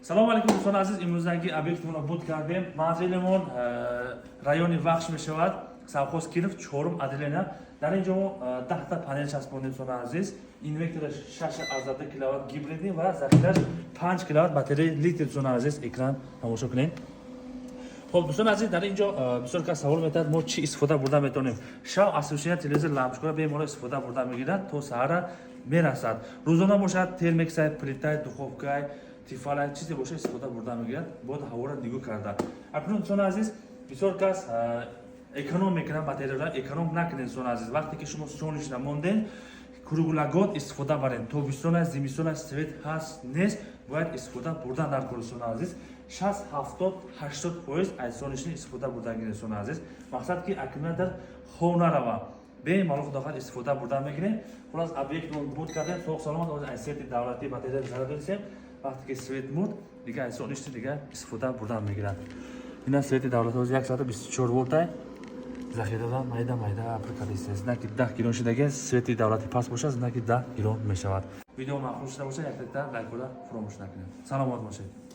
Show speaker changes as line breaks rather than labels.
салому алейкум дӯстони азиз, имрӯзаги объектмонро буд кардем. Манзилимон райони Вахш мешавад, Совхоз Киров, 4 отделение. Дар инҷо мо 10 та панел часпондем дӯстони азиз. Инвертораш 6,2 киловатт гибридӣ ва захираш 5 киловатт батарея литр дӯстони азиз. Экран тамошо кунед. خب دوستان عزیز در اینجا بسیار کس سوال می‌کنند ما چی استفاده برده میتونیم. شب اسوسیون تلویزیون لامپشکا به ما استفاده برده میگیرند تا سحر میرسد. روزانه باشد ترمیکسای پلیتای دخوفکای تیفالای چیزی باشه استفاده برده میگیرند. باید هوا را نگاه کرده. اکنون دوستان عزیز بسیار کس اکونوم میکنن باتری را اکونوم نکنین دوستان عزیز. وقتی که شما سونش نموندین کروگلاگات استفاده برین. تو بیستون از زمستون سویت هست نیست باید استفاده برده نکنید دوستان عزیز. 60 70 80% از سونشین استفاده برده گیرین دوستان عزیز. مقصد که اکنون در خونه روا به مالو داخل استفاده برده میگیرین. خلاص ابیکت بود کردن سوق سلامت از سیت دولتی باتری زرا برسیم. وقتی که سویت مود دیگه از سونش دیگه استفاده برده میگیرن. اینا سیت دولتی از 124 ولت ذخیره دارن مایدا اپلیکیشن است. نکی 10 کیلو شدگی سیت دولتی پاس باشه نکی 10 کیلو میشود. ویدیو معقول شده باشه یک تا لایک و فراموش نکنید. سلامت باشید.